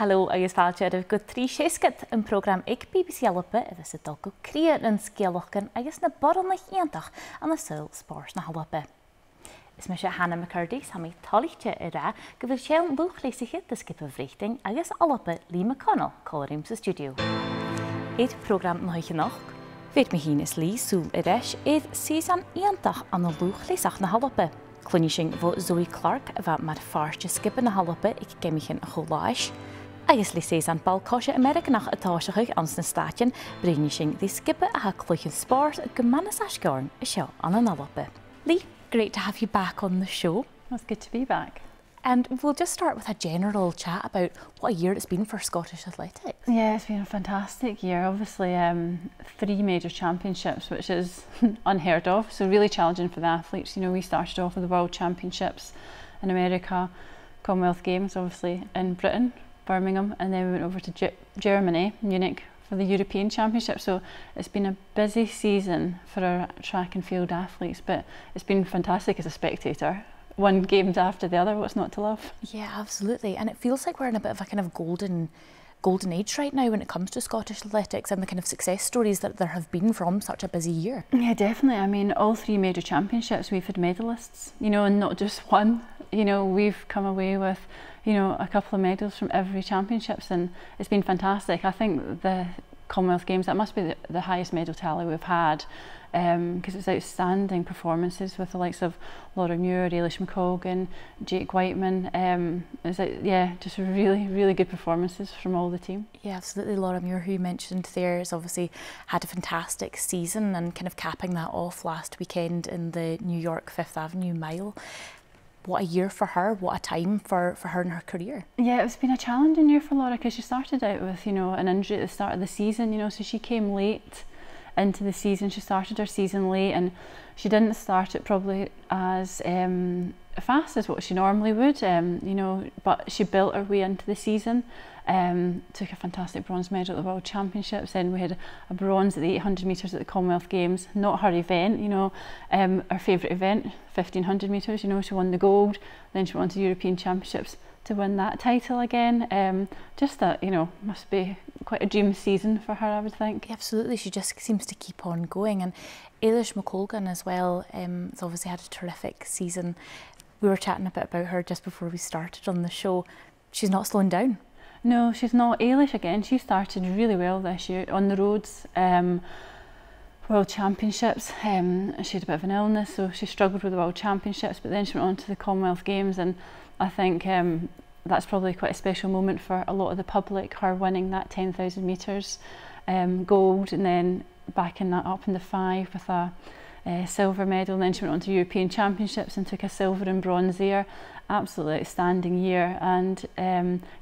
Hallo agus fàilte go trí séascad an program ag BBC Alba agus dul go cria an sgiobalachán agus na borna iongantach an na sùil spòrs na h-Alba. Is me se Hannah McKirdy sa mí t-seachdain ra go bhfuil sé an lùth-chleasachd de scipa bhríchting agus Alba Lee McConnell cóirim sa stiùidio. Éad program na h-Alba, bheith me hín is Lee sùil éad seusan iongantach an na lùth-chleasachd na h-Alba. Cluinnidh bhó Zoey Clark a bheit mar fàilte scipa na h-Alba ag Geamaichean a choláis. Agus Lee seusan ball-coise Aimeireaganach a thoiseach an na stáitinn bruidhinnidh dí scipa a cluinnidh spòrs a gheama is seo an an Alba. Lee, great to have you back on the show. It's good to be back. And we'll just start with a general chat about what a year it's been for Scottish athletics. Yeah, it's been a fantastic year. Obviously, 3 major championships, which is unheard of. So really challenging for the athletes. You know, we started off with the World Championships in America, Commonwealth Games, obviously in Britain, Birmingham, and then we went over to Germany, Munich, for the European Championship. So it's been a busy season for our track and field athletes, but it's been fantastic as a spectator. One games after the other, what's not to love? Yeah, absolutely. And it feels like we're in a bit of a kind of golden age right now when it comes to Scottish athletics and the kind of success stories that there have been from such a busy year. Yeah, definitely. I mean, all 3 major championships we've had medalists, you know, and not just one. You know, we've come away with, you know, a couple of medals from every championships, and it's been fantastic. I think the Commonwealth Games, that must be the highest medal tally we've had, because it's outstanding performances with the likes of Laura Muir, Eilish McColgan, Jake Whiteman. Yeah, just really good performances from all the team. Yeah, absolutely. Laura Muir, who you mentioned there, has obviously had a fantastic season and kind of capping that off last weekend in the New York 5th Avenue Mile. What a year for her, what a time for her in her career. Yeah, it's been a challenging year for Laura because she started out with, you know, an injury at the start of the season, you know, so she came late into the season. She started her season late and she didn't start it probably as fast as what she normally would, you know, but she built her way into the season. Took a fantastic bronze medal at the World Championships, then we had a bronze at the 800 metres at the Commonwealth Games. Not her event, you know, her favourite event, 1500 metres, you know, she won the gold, then she went on to the European Championships to win that title again. Just that, you know, must be quite a dream season for her, I would think. Absolutely, she just seems to keep on going. And Eilish McColgan as well, has obviously had a terrific season. We were chatting a bit about her just before we started on the show. She's not slowing down. No, she's not. Eilish again, she started really well this year on the roads. World Championships, she had a bit of an illness, so she struggled with the World Championships, but then she went on to the Commonwealth Games, and I think that's probably quite a special moment for a lot of the public, her winning that 10,000 metres gold, and then backing that up in the 5 with a silver medal, and then she went on to European Championships and took a silver and bronze there. Absolutely outstanding year. And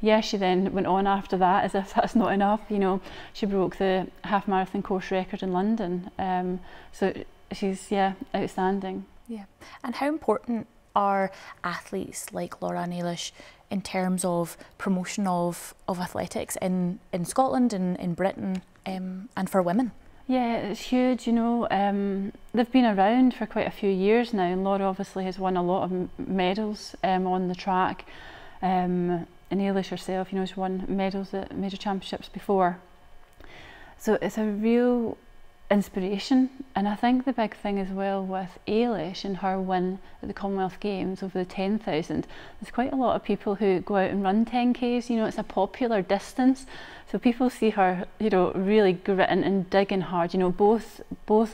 yeah, she then went on after that, as if that's not enough, you know, she broke the half marathon course record in London, so she's, yeah, outstanding. Yeah. And how important are athletes like Laura and Eilish in terms of promotion of athletics in Scotland and in Britain, and for women? Yeah, it's huge, you know. They've been around for quite a few years now, and Laura obviously has won a lot of medals on the track. And Eilish herself, you know, she's won medals at major championships before. So it's a real inspiration, and I think the big thing as well with Eilish and her win at the Commonwealth Games over the 10,000, there's quite a lot of people who go out and run 10Ks, you know, it's a popular distance, so people see her, you know, really gritting and digging hard. You know, both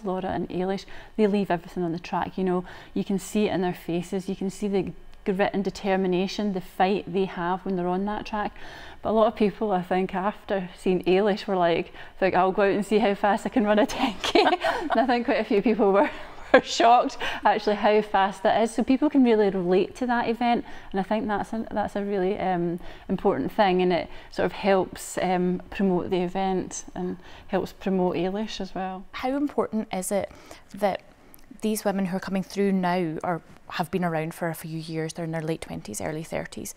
Laura and Eilish, they leave everything on the track, you know, you can see it in their faces, you can see the grit and determination, the fight they have when they're on that track. But a lot of people, I think, after seeing Eilish were like, I'll go out and see how fast I can run a 10K. And I think quite a few people were shocked actually how fast that is. So people can really relate to that event, and I think that's a really important thing, and it sort of helps promote the event and helps promote Eilish as well. How important is it that these women who are coming through now or have been around for a few years, they're in their late 20s, early 30s,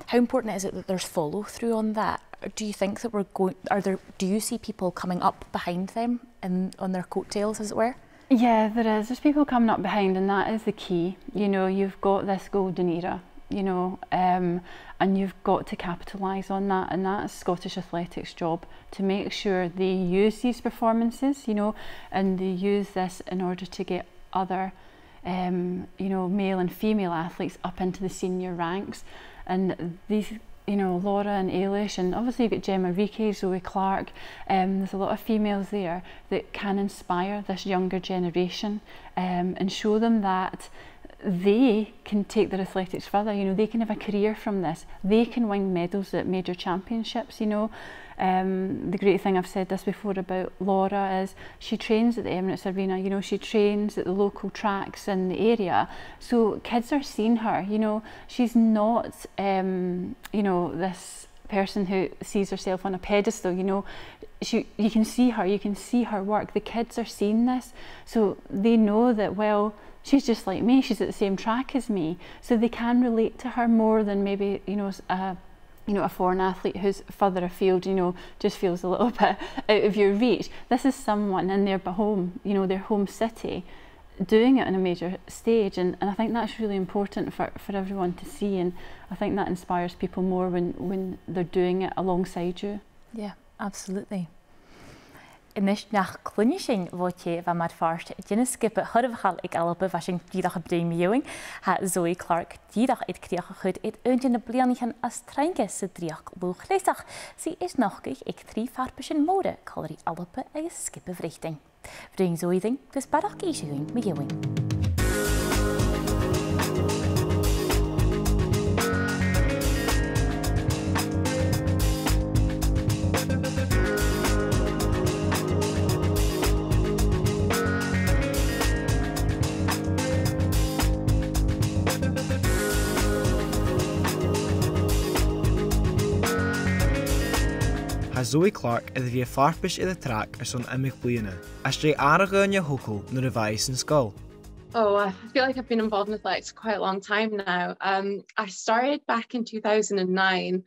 how important is it that there's follow through on that? Do you think that do you see people coming up behind them and on their coattails, as it were? Yeah, there is. There's people coming up behind, and that is the key. You know, you've got this golden era you know, and you've got to capitalise on that, and that's Scottish Athletics' job to make sure they use these performances, you know, and they use this in order to get other, you know, male and female athletes up into the senior ranks. And these, you know, Laura and Ailish, and obviously you've got Geamaichean, Zoey Clark, there's a lot of females there that can inspire this younger generation and show them that they can take their athletics further, you know, they can have a career from this, they can win medals at major championships, you know. The great thing, I've said this before about Laura, is she trains at the Emirates Arena, you know, she trains at the local tracks in the area, so kids are seeing her, you know, she's not, you know, this person who sees herself on a pedestal, you know, you can see her work, the kids are seeing this, so they know that, well, she's just like me, she's at the same track as me, so they can relate to her more than maybe, you know, a foreign athlete who's further afield, you know, just feels a little bit out of your reach. This is someone in their home, you know, their home city, doing it on a major stage, and I think that's really important for everyone to see, and I think that inspires people more when they're doing it alongside you. Yeah, absolutely. Inis nach cluinnidh bhóite bha mar fáist dine skippe thormhachal h-Alba bhaising díadach a bréimiúing ha Zoey Clark díadach id críocha chud id na blianachan as treinge sa dríoch lùth-chleasachd si is nachgach ag trí farpais in móde colorí Alba agus skippe bhreiting. Bring Zoey gus barach eisiúing miúing. Zoey Clark is bhí farpais i track ar son imig bliana. As stré airgeanne hocal nuair a bhaith in school. Oh, I feel like I've been involved in athletics for quite a long time now. I started back in 2009.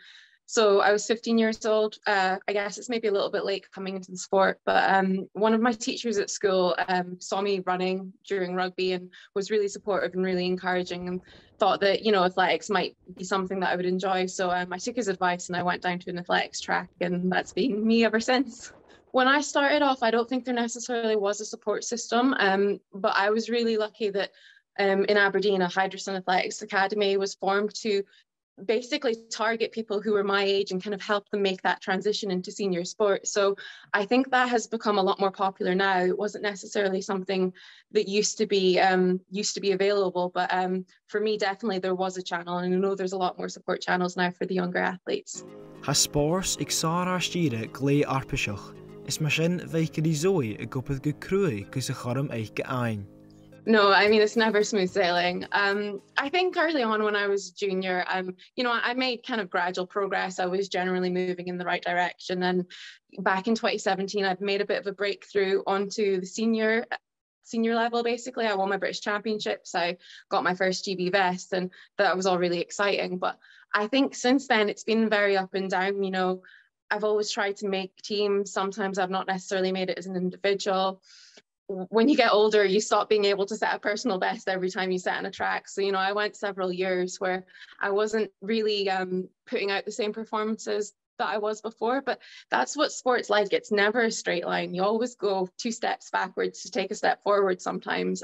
So I was 15 years old. I guess it's maybe a little bit late coming into the sport, but one of my teachers at school saw me running during rugby and was really supportive and really encouraging, and thought that, you know, athletics might be something that I would enjoy. So I took his advice and I went down to an athletics track, and that's been me ever since. When I started off, I don't think there necessarily was a support system, but I was really lucky that in Aberdeen, a Hydroson Athletics Academy was formed to basically target people who were my age and kind of help them make that transition into senior sport. So I think that has become a lot more popular now. It wasn't necessarily something that used to be available, but for me, definitely there was a channel, and I know there's a lot more support channels now for the younger athletes. Ha spòrs ag sára stíre glé arpaiseach. Is mar sin bheith die Zoey a gopad go cruúi gus a chorm eich ein. No, I mean, it's never smooth sailing. I think early on when I was junior, you know, I made kind of gradual progress. I was generally moving in the right direction. And back in 2017, I've made a bit of a breakthrough onto the senior level, basically. I won my British Championships. I got my first GB vest, and that was all really exciting. But I think since then, it's been very up and down. You know, I've always tried to make teams. Sometimes I've not necessarily made it as an individual. When you get older, you stop being able to set a personal best every time you set on a track. So, you know, I went several years where I wasn't really putting out the same performances that I was before, but that's what sport's like. It's never a straight line. You always go 2 steps backwards to take a step forward sometimes.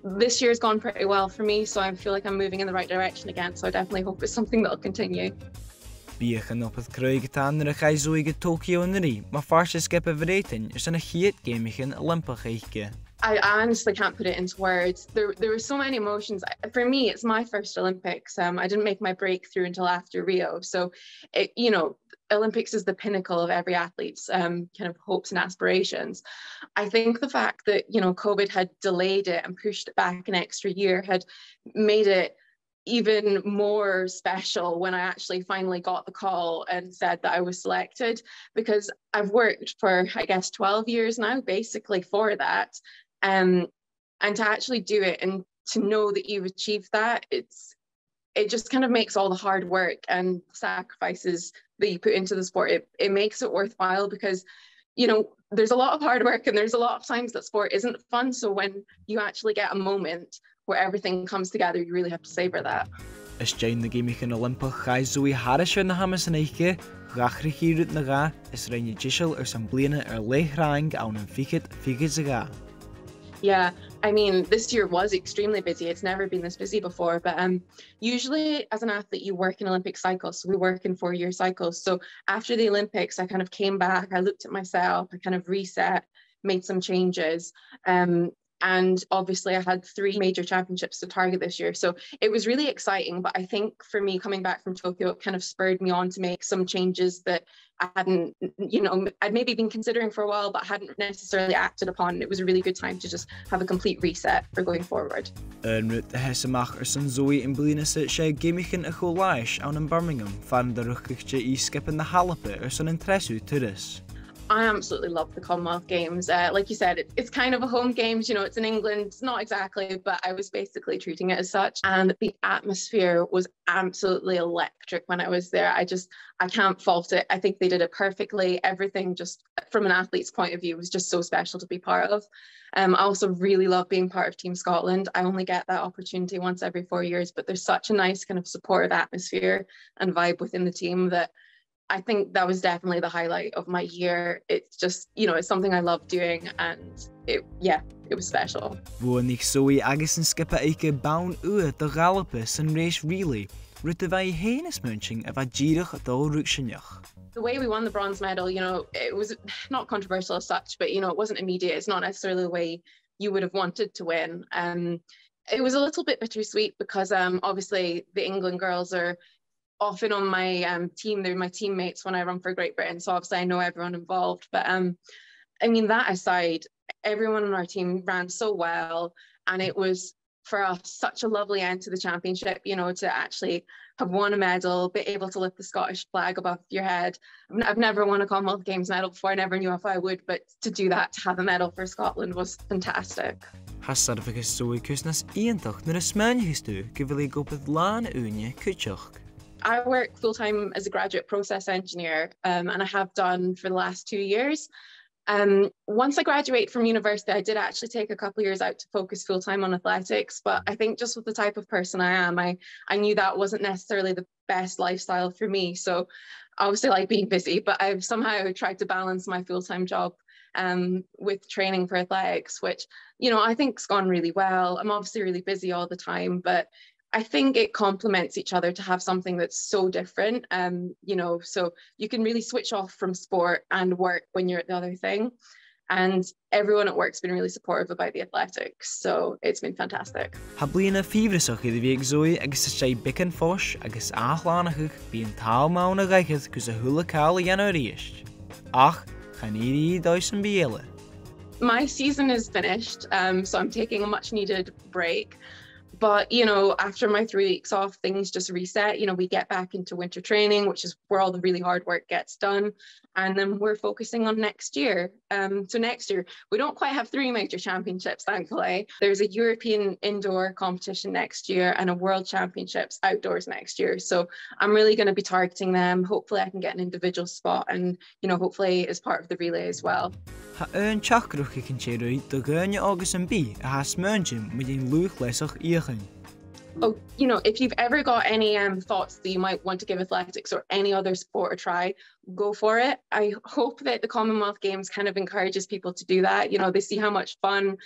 This year's gone pretty well for me, so I feel like I'm moving in the right direction again. So I definitely hope it's something that'll continue. Bíochan op het kruigetaan naar de Zoey Tokyo en Rie, maar farse skippe verreten is een heet Geamaichean Olympic. I honestly can't put it into words. There were so many emotions. For me, it's my first Olympics. I didn't make my breakthrough until after Rio. So, you know, Olympics is the pinnacle of every athlete's kind of hopes and aspirations. I think the fact that, you know, COVID had delayed it and pushed it back an extra year had made it even more special when I actually finally got the call and said that I was selected, because I've worked for, I guess, 12 years now, basically for that. And to actually do it and to know that you've achieved that, it just kind of makes all the hard work and sacrifices that you put into the sport, it makes it worthwhile, because, you know, there's a lot of hard work and there's a lot of times that sport isn't fun. So when you actually get a moment where everything comes together, you really have to savor that. Is Jane na Geamaichean Olympach chai Zoey Harrison na hamas yn eiche, gachrichi rwyd na ga, is rhaid disil san bliana leich rhaing awn yn ficid sa ga. Yeah, I mean, this year was extremely busy. It's never been this busy before, but usually as an athlete, you work in Olympic cycles. So we work in 4-year cycles. So after the Olympics, I kind of came back, I looked at myself, I kind of reset, made some changes. And obviously I had 3 major championships to target this year. So it was really exciting. But I think for me, coming back from Tokyo, it kind of spurred me on to make some changes that I hadn't, I'd maybe been considering for a while, but hadn't necessarily acted upon. It was a really good time to just have a complete reset for going forward. Lùth-chleasachd san Zoey in bliana sa Geamaichean a Cho awn yn Birmingham, fan da ruchigte skippen na h-Alba san interesu turis. I absolutely love the Commonwealth Games. Like you said, it's kind of a home games, it's in England, not exactly, but I was basically treating it as such. And the atmosphere was absolutely electric when I was there. I can't fault it. I think they did it perfectly. Everything just from an athlete's point of view was just so special to be part of. I also really love being part of Team Scotland. I only get that opportunity once every 4 years, but there's such a nice kind of supportive atmosphere and vibe within the team that I think that was definitely the highlight of my year. It's just, it's something I love doing, and it was special. Bhuaigh Zoey agus an skipper eiche baun uair-dhealaichte san race relay, rud a bheith héanas munching a bheith díreach dó ruachsinneach. The way we won the bronze medal, it was not controversial as such, but it wasn't immediate. It's not necessarily the way you would have wanted to win. It was a little bit bittersweet because obviously the England girls are often on my team. They're my teammates when I run for Great Britain, so obviously I know everyone involved. But I mean, that aside, everyone on our team ran so well, and it was for us such a lovely end to the championship, to actually have won a medal, be able to lift the Scottish flag above your head. I've never won a Commonwealth Games medal before. I never knew if I would, but to do that, to have a medal for Scotland was fantastic. Has sarfagus Zoey cusnas iongantach nar a smainniúchas tú go bhfuil go bud lán úine cuiteach. I work full-time as a graduate process engineer, and I have done for the last 2 years. Once I graduated from university, I did actually take a couple of years out to focus full-time on athletics, but I think just with the type of person I am, I knew that wasn't necessarily the best lifestyle for me. So obviously I like being busy, but I've somehow tried to balance my full-time job with training for athletics, which, I think's gone really well. I'm obviously really busy all the time, but I think it complements each other to have something that's so different, so you can really switch off from sport and work when you're at the other thing. And everyone at work's been really supportive about the athletics, so it's been fantastic. Ha bliana fíomhrasach iad bhíag Zoey agus is sé bicin fós agus athlánachuch bíon tal maun a gaichad gus a thula cáil a dhéanamh Ach, chan iad an béile. My season is finished, so I'm taking a much needed break. But, after my 3 weeks off, things just reset. We get back into winter training, which is where all the really hard work gets done. And then we're focusing on next year. So next year, we don't quite have 3 major championships, thankfully. There's a European indoor competition next year and a World Championships outdoors next year. So I'm really going to be targeting them. Hopefully I can get an individual spot and, hopefully as part of the relay as well. Ha teachgrúch I consider do gurne agus an bí a has mönchim with in lùth-chleasachd. Oh, if you've ever got any thoughts that you might want to give athletics or any other sport a try, go for it. I hope that the Commonwealth Games kind of encourages people to do that. They see how much fun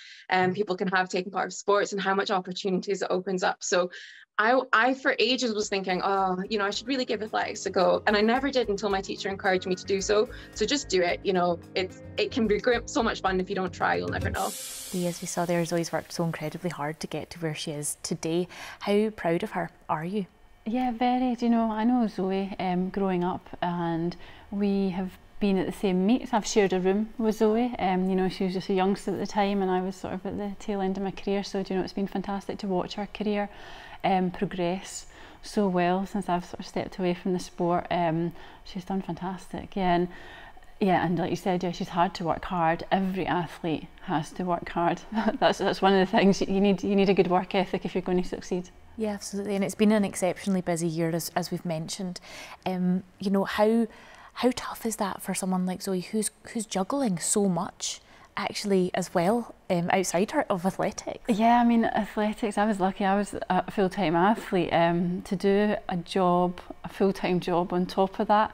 people can have taking part of sports and how much opportunities it opens up. So I for ages was thinking, I should really give athletics a go. And I never did until my teacher encouraged me to do so. So just do it. It can be so much fun. If you don't try, you'll never know. As we saw there, Zoey's worked so incredibly hard to get to where she is today. How proud of her are you? Yeah, very. I know Zoey growing up, and we have been at the same meets. I've shared a room with Zoey. She was just a youngster at the time, and I was sort of at the tail end of my career. So, it's been fantastic to watch her career progress so well since I've sort of stepped away from the sport. She's done fantastic. And like you said, she's had to work hard. Every athlete has to work hard. That's one of the things. You need a good work ethic if you're going to succeed. Yeah, absolutely. And it's been an exceptionally busy year, as we've mentioned. How tough is that for someone like Zoey who's juggling so much actually as well outside of athletics. Yeah, I mean, athletics, I was lucky. I was a full-time athlete. To do a full-time job on top of that,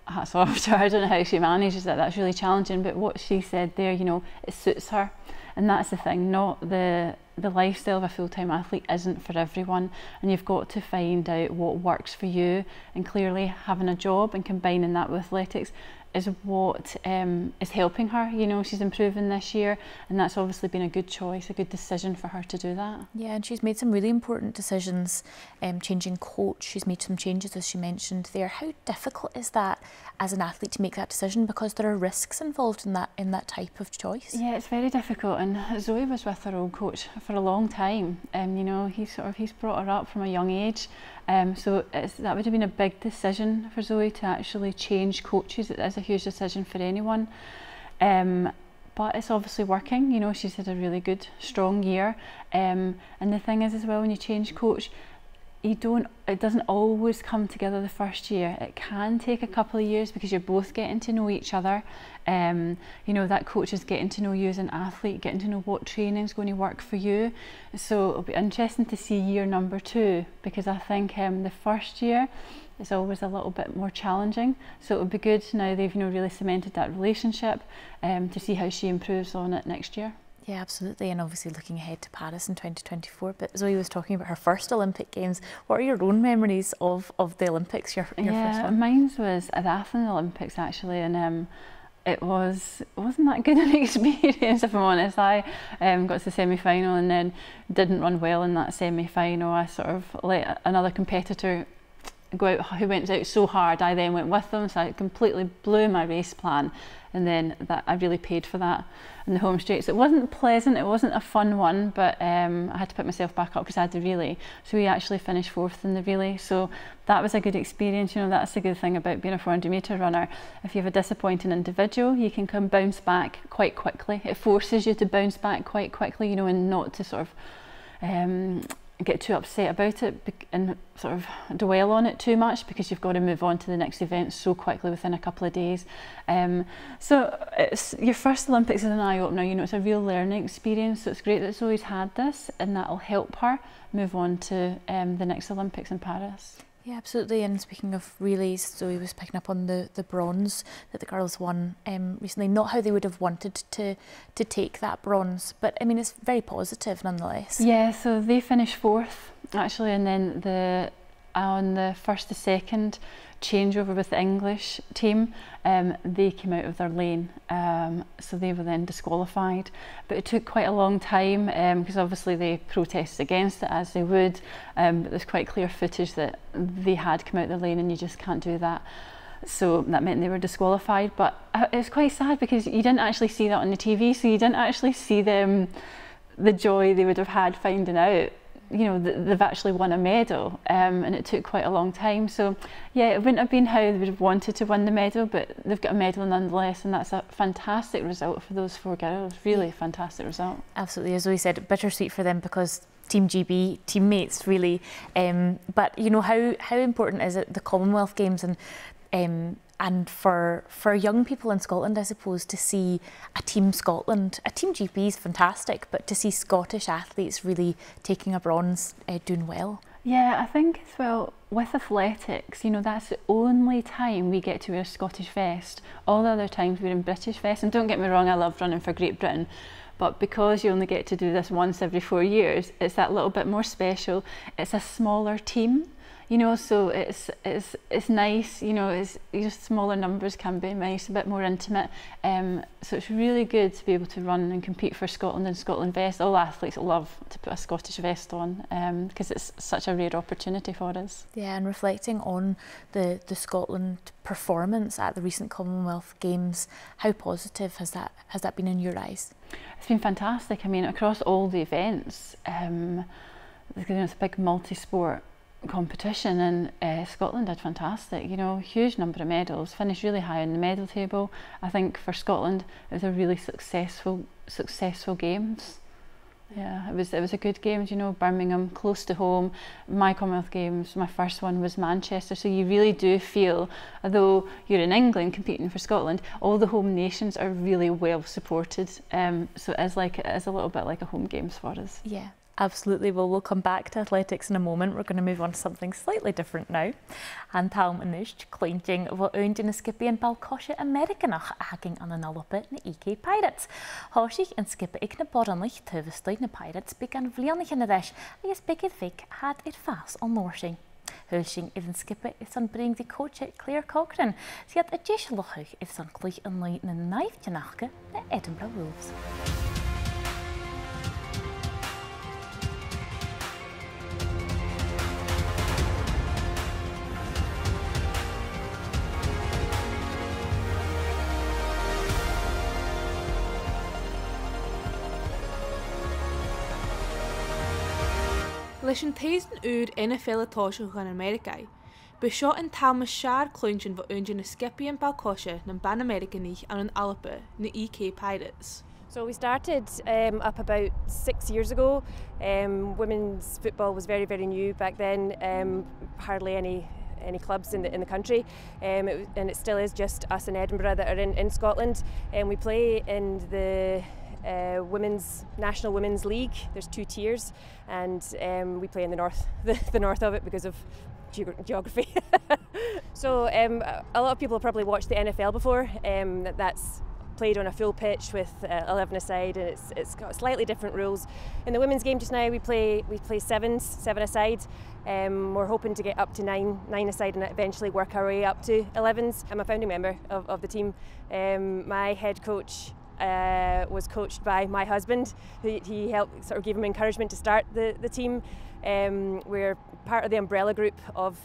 hats off to her. I don't know how she manages it. That's really challenging. But what she said there, you know, it suits her. And that's the thing, not the lifestyle of a full-time athlete isn't for everyone, and you've got to find out what works for you. And clearly having a job and combining that with athletics is what is helping her. You know, she's improving this year, and that's obviously been a good choice, a good decision for her to do that. Yeah, and she's made some really important decisions, changing coach. She's made some changes, as she mentioned there. How difficult is that as an athlete to make that decision, because there are risks involved in that type of choice? Yeah, it's very difficult, and Zoey was with her old coach for a long time. You know, he's brought her up from a young age. So that would have been a big decision for Zoey to actually change coaches. It is a huge decision for anyone. But it's obviously working. You know, she's had a really good, strong year. And the thing is as well, when you change coach, it doesn't always come together the first year. It can take a couple of years because you're both getting to know each other. You know, that coach is getting to know you as an athlete, getting to know what training is going to work for you. So it'll be interesting to see year number 2, because I think the first year is always a little bit more challenging. So it'll be good now they've, you know, really cemented that relationship, to see how she improves on it next year. Yeah, absolutely, and obviously looking ahead to Paris in 2024. But Zoey was talking about her first Olympic Games. What are your own memories of the Olympics, your first one? Mine was at the Athens Olympics actually, and it wasn't that good an experience, if I'm honest. I got to the semi-final and then didn't run well in that semi-final. I sort of let another competitor go out who went out so hard. I then went with them, so I completely blew my race plan, and then I really paid for that in the home straight. So it wasn't pleasant, it wasn't a fun one, but I had to pick myself back up because I had the relay. So we actually finished 4th in the relay, so that was a good experience. You know, that's the good thing about being a 400 metre runner. If you have a disappointing individual, you can bounce back quite quickly. It forces you to bounce back quite quickly, you know, and not to sort of get too upset about it and sort of dwell on it too much, because you've got to move on to the next event so quickly within a couple of days. So it's your first Olympics is an eye-opener. You know, it's a real learning experience, so it's great that Zoey's had this, and that'll help her move on to the next Olympics in Paris. Yeah, absolutely. And speaking of relays, Zoey was picking up on the bronze that the girls won recently. Not how they would have wanted to take that bronze, but I mean, it's very positive nonetheless. Yeah, so they finished 4th actually, and then on the 1st to 2nd changeover with the English team, they came out of their lane, so they were then disqualified. But it took quite a long time, because obviously they protested against it, as they would, but there's quite clear footage that they had come out of their lane, and you just can't do that. So that meant they were disqualified. But it's quite sad because you didn't actually see that on the TV, so you didn't actually see them, the joy they would have had finding out, you know, they've actually won a medal, and it took quite a long time. So yeah, it wouldn't have been how they would have wanted to win the medal, but they've got a medal nonetheless, and that's a fantastic result for those 4 girls. Really fantastic result. Absolutely, as Zoey said, bittersweet for them because Team GB teammates really, but you know, how important is it, the Commonwealth Games, and for young people in Scotland, I suppose, to see a Team Scotland, a Team GB is fantastic, but to see Scottish athletes really taking a bronze, doing well. Yeah, I think as well, with athletics, you know, that's the only time we get to wear a Scottish vest. All the other times we're in British vests, and don't get me wrong, I love running for Great Britain, but because you only get to do this once every 4 years, it's that little bit more special. It's a smaller team. You know, so it's nice, you know, it's just smaller numbers can be nice, a bit more intimate. So it's really good to be able to run and compete for Scotland in Scotland vest. All athletes love to put a Scottish vest on, because it's such a rare opportunity for us. Yeah, and reflecting on the Scotland performance at the recent Commonwealth Games, how positive has that been in your eyes? It's been fantastic. I mean, across all the events, it's a big multi-sport competition, and Scotland did fantastic. You know, huge number of medals, finished really high on the medal table. I think for Scotland it was a really successful games. Yeah, it was a good game, you know, Birmingham, close to home. My Commonwealth Games, my first one was Manchester, so you really do feel, although you're in England competing for Scotland, all the home nations are really well supported. So it is a little bit like a home games for us. Yeah. Absolutely. Well, we'll come back to athletics in a moment. We're going to move on to something slightly different now. And talm inisht, cluinnidh bhfuil oond in a skippy ball-coise Aimeireaganach hacking an Alba na EK Pirates. Horsich and skipper ik na borranlich thoiseach na Pirates began bhliannich agus bigid vic had it fast on Norsing. Hulsing is een skipper is on bring the coach Claire Cochrane. She had a dish lochig is on cluich en light na lùth-chleasachd na Edinburgh Wolves. Leis an taobh úr ina féile thoiseach an Aimeireaganach, ba seo an talm seaar cluinnidh bh oond na skippy ball-coise na Aimeireaganach an an Alba na EK Pirates. So we started up about 6 years ago. Women's football was very, very new back then. Hardly any clubs in the country, and it still is just us in Edinburgh that are in Scotland. And we play in the National Women's League. There's 2 tiers, and we play in the north, the north of it because of geography. So a lot of people have probably watched the NFL before. That's played on a full pitch with 11 aside, and it's got slightly different rules. In the women's game just now, we play 7 aside. We're hoping to get up to 9 aside and eventually work our way up to 11s. I'm a founding member of the team. My head coach was coached by my husband. He helped, sort of gave him encouragement to start the team. We're part of the umbrella group of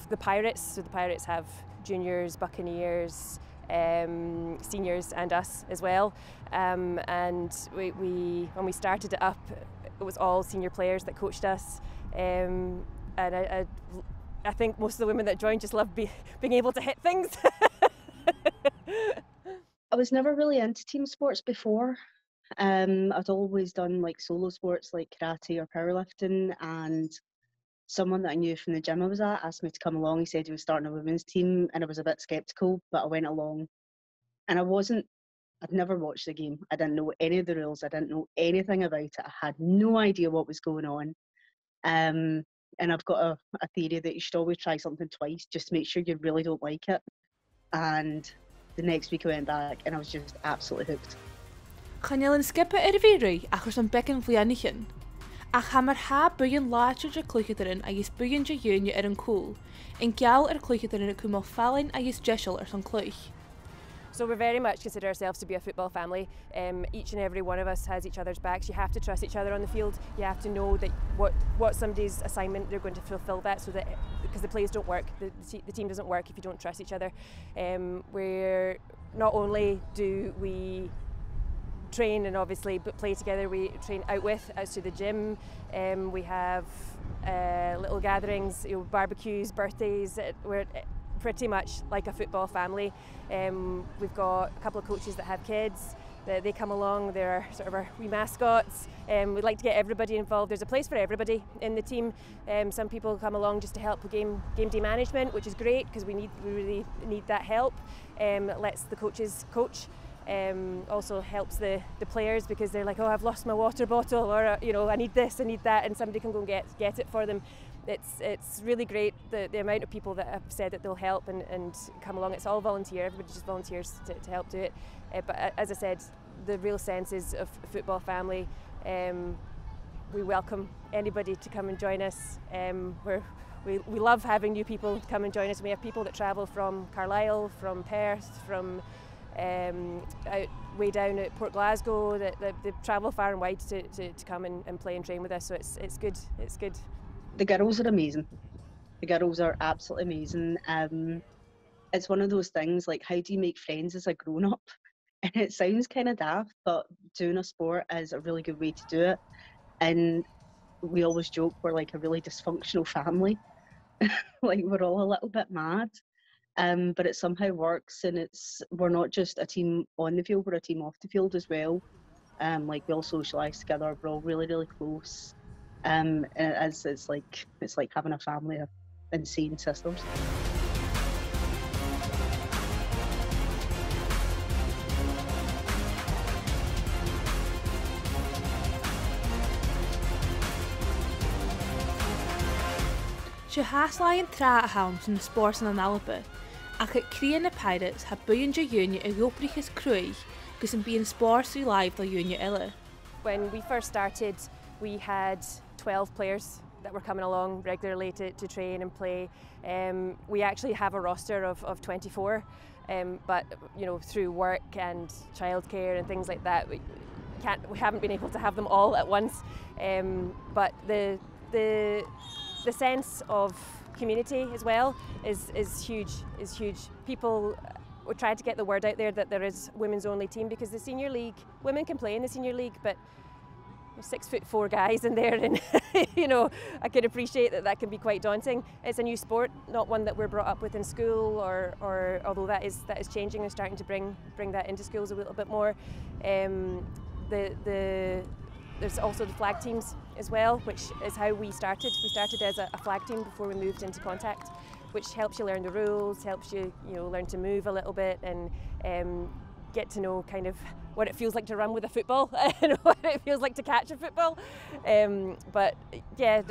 the Pirates. So the Pirates have juniors, buccaneers, seniors and us as well. And we when we started it up, it was all senior players that coached us. And I think most of the women that joined just love being able to hit things. I was never really into team sports before. I'd always done like solo sports like karate or powerlifting, and someone that I knew from the gym I was at asked me to come along. He said he was starting a women's team, and I was a bit sceptical, but I went along. And I'd never watched the game. I didn't know any of the rules. I didn't know anything about it. I had no idea what was going on. And I've got a theory that you should always try something twice, just to make sure you really don't like it. And the next week I went back and I was just absolutely hooked. Channelan skipper Bheir achos an becin bhliannich. Ach hamar ha buin láitir cluichadarin agus buin union an cool. In gal cluichadarin cummal fallin agus jeisial son cluich. So we very much consider ourselves to be a football family. Each and every one of us has each other's backs. You have to trust each other on the field. You have to know that what somebody's assignment, they're going to fulfil that, so that because the plays don't work, the team doesn't work if you don't trust each other. We're not only do we train and obviously play together, we train out to the gym. We have little gatherings, barbecues, birthdays. We're pretty much like a football family. We've got a couple of coaches that have kids. They come along, they're sort of our wee mascots. We'd like to get everybody involved. There's a place for everybody in the team. Some people come along just to help with game day management, which is great because we really need that help. Lets the coaches coach. Also helps the players because they're like, oh, I've lost my water bottle, or I need this, I need that, and somebody can go and get it for them. It's really great the amount of people that have said that they'll help and come along. It's all volunteer, everybody just volunteers to help do it. But as I said, the real sense is of a football family. We welcome anybody to come and join us. We love having new people to come and join us. We have people that travel from Carlisle, from Perth, from out way down at Port Glasgow, that they travel far and wide to come and play and train with us. So it's good. It's good. The girls are amazing. The girls are absolutely amazing. It's one of those things like, how do you make friends as a grown-up? And it sounds kind of daft, but doing a sport is a really good way to do it. And we always joke we're like a really dysfunctional family. Like we're all a little bit mad. But it somehow works, and we're not just a team on the field, we're a team off the field as well. Like we all socialise together. We're all really, really close. And it's like having a family of insane sisters. Se háslaíonn trá a hams na spòrs an Aimeireaganach, ach at crían na pirates ha buin de dheonne a gheopríchas cruig gus an bíon spòrs í live do dheonne eile. When we first started, we had 12 players that were coming along regularly to train and play. We actually have a roster of 24, but you know, through work and childcare and things like that, we haven't been able to have them all at once. But the sense of community as well is huge. People, we're trying to get the word out there that there is women's only team, because the senior league, women can play in the senior league, but there's 6'4" guys in there, and you know, I can appreciate that can be quite daunting. It's a new sport, not one that we're brought up with in school, or although that is changing and starting to bring that into schools a little bit more. There's also the flag teams as well, which is how we started. We started as a flag team before we moved into contact, which helps you learn the rules, helps you, learn to move a little bit and get to know kind of what it feels like to run with a football and what it feels like to catch a football. But yeah,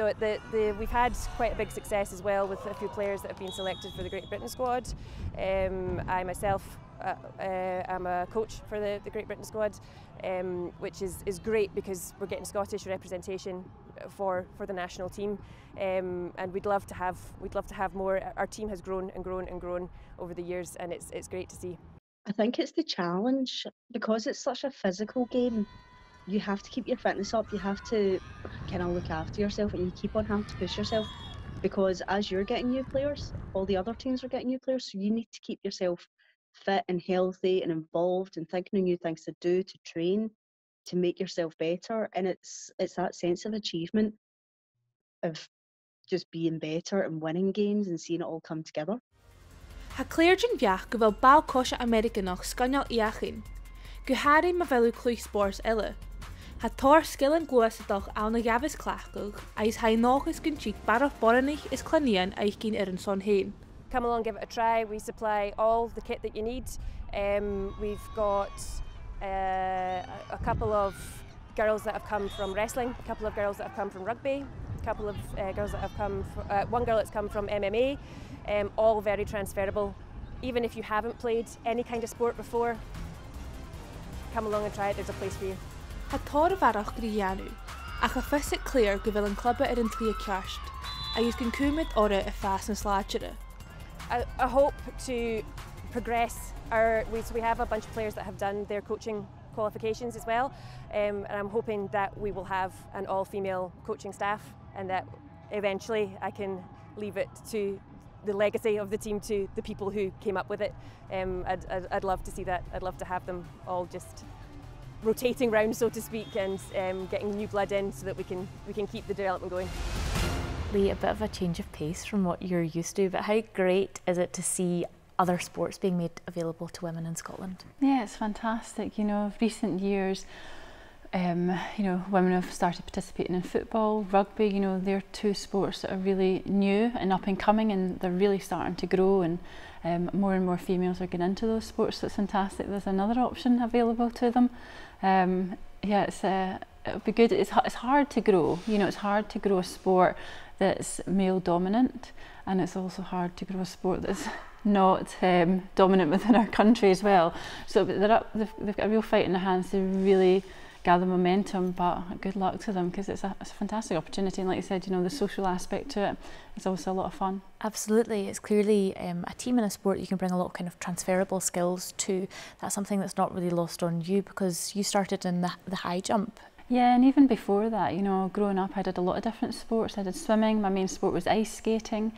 we've had quite a big success as well with a few players that have been selected for the Great Britain squad. I myself I'm a coach for the Great Britain squad, which is great because we're getting Scottish representation for the national team, and we'd love to have more. Our team has grown and grown and grown over the years, and it's great to see. I think it's the challenge, because it's such a physical game. You have to keep your fitness up, you have to kind of look after yourself, and you keep on having to push yourself, because as you're getting new players, all the other teams are getting new players, so you need to keep yourself fit and healthy and involved and thinking of new things to do, to train, to make yourself better. And it's that sense of achievement of just being better and winning games and seeing it all come together. Ha cléirjin beach go bhfuil ball-coise Aimeireaganach scanneal Geamaichean, go háirí ma bhfuil clúich spòrs eile. Ha tóir sciil an glùinnidh ann na gheabhas cleachgach, agus ha náchas gon siad barach bruidhinnidh is cluinnidh aichcín ar an son hain. Come along, give it a try. We supply all the kit that you need. We've got a couple of girls that have come from wrestling, a couple of girls that have come from rugby, a couple of girls that have come from, one girl that's come from MMA, all very transferable. Even if you haven't played any kind of sport before, come along and try it, there's a place for you. Ha tóir bharach go dhéanú, ach a fisit cléir go bhfuil an clubba ar an t-seachdain-sa, agus gon cúmid ora a fás na sláiteire. I hope to progress so we have a bunch of players that have done their coaching qualifications as well, and I'm hoping that we will have an all-female coaching staff, and that eventually I can leave it to the legacy of the team to the people who came up with it. I'd love to see that. I'd love to have them all just rotating round, so to speak, and getting new blood in so that we can keep the development going. Lee, a bit of a change of pace from what you're used to, but how great is it to see other sports being made available to women in Scotland? Yeah, it's fantastic. Recent years, women have started participating in football, rugby. They're two sports that are really new and up and coming, and they're really starting to grow, and more and more females are getting into those sports. So it's fantastic. There's another option available to them. It'll be good. It's hard to grow. It's hard to grow a sport that's male dominant, and it's also hard to grow a sport that's not dominant within our country as well. So they've got a real fight in their hands to really gather momentum, but good luck to them, because it's a fantastic opportunity, and like you said, the social aspect to it is also a lot of fun. Absolutely, it's clearly a team in a sport you can bring a lot of kind of transferable skills to. That's something that's not really lost on you, because you started in the high jump. Yeah, and even before that, growing up I did a lot of different sports. I did swimming, my main sport was ice skating,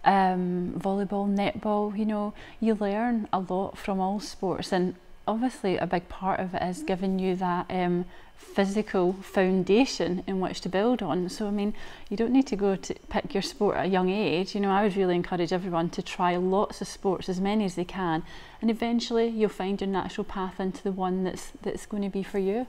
volleyball, netball. You learn a lot from all sports, and obviously a big part of it is giving you that physical foundation in which to build on. So you don't need to go to pick your sport at a young age. I would really encourage everyone to try lots of sports, as many as they can, and eventually you'll find your natural path into the one that's going to be for you.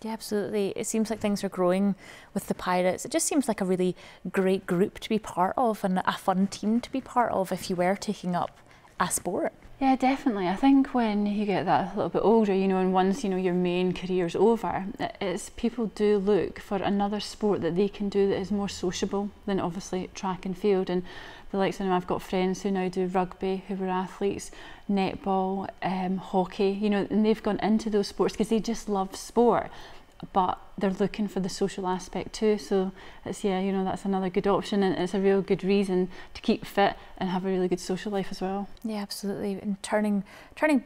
Yeah, absolutely. It seems like things are growing with the Pirates. It just seems like a really great group to be part of and a fun team to be part of if you were taking up a sport. Yeah, definitely. I think when you get that a little bit older, you know, and once, you know, your main career's over, it's people do look for another sport that they can do that is more sociable than obviously track and field. And the likes of, I've got friends who now do rugby, who were athletes, netball, hockey, you know, and they've gone into those sports because they just love sport, but they're looking for the social aspect too. So it's, yeah, you know, that's another good option, and it's a real good reason to keep fit and have a really good social life as well. Yeah, absolutely. And turning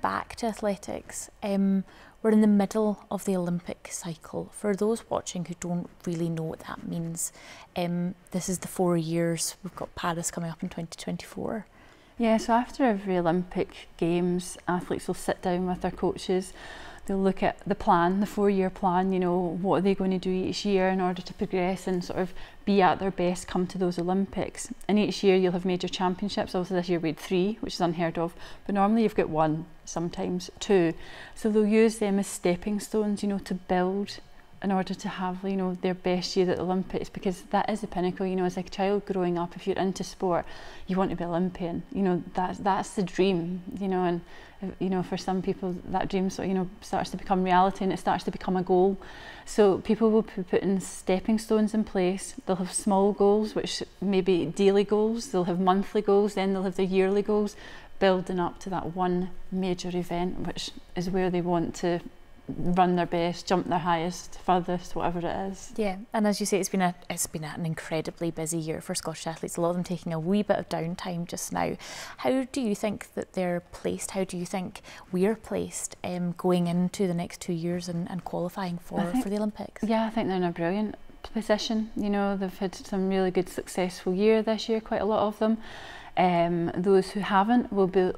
back to athletics, we're in the middle of the Olympic cycle. For those watching who don't really know what that means, this is the 4 years. We've got Paris coming up in 2024. Yeah, so after every Olympic Games, athletes will sit down with their coaches. They'll look at the plan, the 4-year plan, you know, what are they going to do each year in order to progress and sort of be at their best come to those Olympics. And each year you'll have major championships. Obviously this year we had 3, which is unheard of, but normally you've got 1, sometimes 2. So they'll use them as stepping stones, you know, to build in order to have, you know, their best year at the Olympics, because that is the pinnacle. You know, as a child growing up, if you're into sport, you want to be Olympian. You know, that's the dream, you know, and you know, for some people that dream sort of, you know, starts to become reality and it starts to become a goal. So people will be putting stepping stones in place. They'll have small goals, which may be daily goals, they'll have monthly goals, then they'll have the yearly goals, building up to that one major event, which is where they want to run their best, jump their highest, furthest, whatever it is. Yeah, and as you say, it's been an incredibly busy year for Scottish athletes, a lot of them taking a wee bit of downtime just now. How do you think that they're placed? How do you think we're placed going into the next 2 years and qualifying for the Olympics? Yeah, I think they're in a brilliant position. You know, they've had some really good successful year this year, quite a lot of them. Those who haven't will be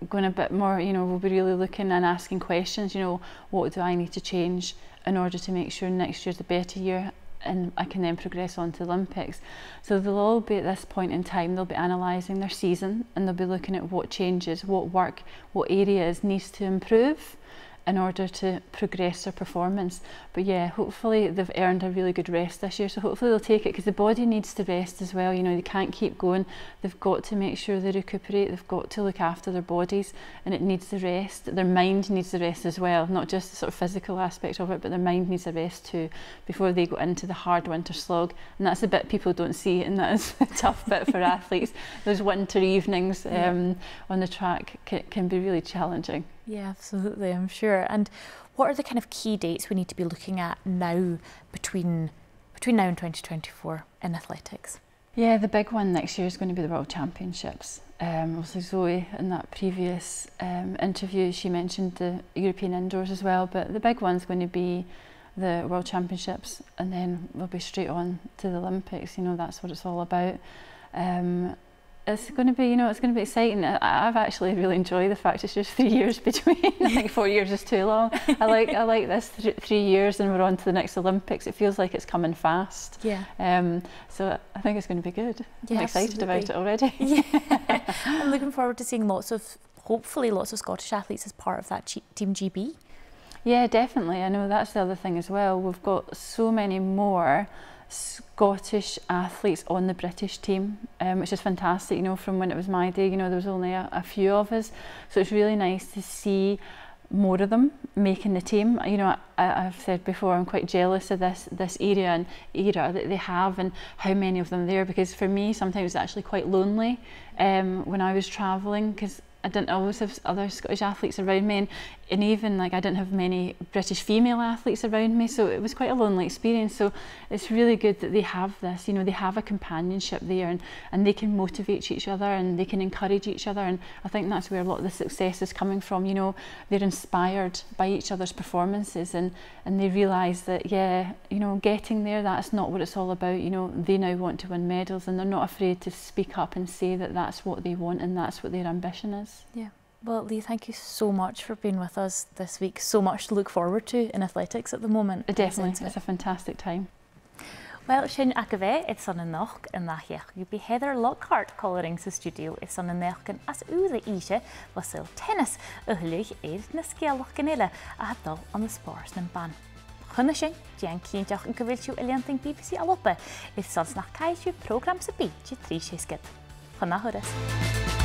going a bit more, you know, we'll be really looking and asking questions, you know, what do I need to change in order to make sure next year's a better year and I can then progress on to the Olympics. So they'll all be at this point in time, they'll be analysing their season and they'll be looking at what changes, what work, what areas needs to improve in order to progress their performance. But yeah, hopefully they've earned a really good rest this year, so hopefully they'll take it, because the body needs to rest as well. You know, they can't keep going, they've got to make sure they recuperate, they've got to look after their bodies, and it needs the rest. Their mind needs the rest as well, not just the sort of physical aspect of it, but their mind needs the rest too before they go into the hard winter slog. And that's the bit people don't see, and that is a tough bit for athletes. Those winter evenings on the track can be really challenging. Yeah, absolutely, I'm sure. And what are the kind of key dates we need to be looking at now between now and 2024 in athletics? Yeah, the big one next year is going to be the World Championships. Obviously Zoe in that previous interview, she mentioned the European indoors as well, but the big one's going to be the World Championships, and then we'll be straight on to the Olympics. You know, that's what it's all about. It's going to be, you know, it's going to be exciting. I've actually really enjoyed the fact it's just 3 years between. I think 4 years is too long. I like this 3 years and we're on to the next Olympics. It feels like it's coming fast. Yeah. So I think it's going to be good. Yeah, I'm excited about it already. Yeah. I'm looking forward to seeing hopefully lots of Scottish athletes as part of that Team GB. Yeah, definitely. I know that's the other thing as well. We've got so many more Scottish athletes on the British team, which is fantastic. You know, from when it was my day, you know, there was only a few of us, so it's really nice to see more of them making the team. You know, I've said before, I'm quite jealous of this area and era that they have and how many of them there, because for me sometimes it's actually quite lonely when I was travelling, because I didn't always have other Scottish athletes around me, and even like I didn't have many British female athletes around me, so it was quite a lonely experience. So it's really good that they have this, you know, they have a companionship there, and they can motivate each other and they can encourage each other, and I think that's where a lot of the success is coming from. You know, they're inspired by each other's performances, and they realise that, yeah, you know, getting there, that's not what it's all about. You know, they now want to win medals, and they're not afraid to speak up and say that that's what they want and that's what their ambition is. Yeah. Well, Lee, thank you so much for being with us this week. So much to look forward to in athletics at the moment. Definitely, it's a fantastic time. Well, sin a go bheith it's son an nach in nachheach. You be Heather Lockhart colouring sa studio is son an nachgan as uair-dhealaichte was sùil tennis a thuilg na sgioba a hadal on the spòrs na ban. Chunne sin, déan cíntach an gohfuilisiú i leanting BBC Alba, is sans nach caiisiú program sa bí trí séiscid. Chunna thuras.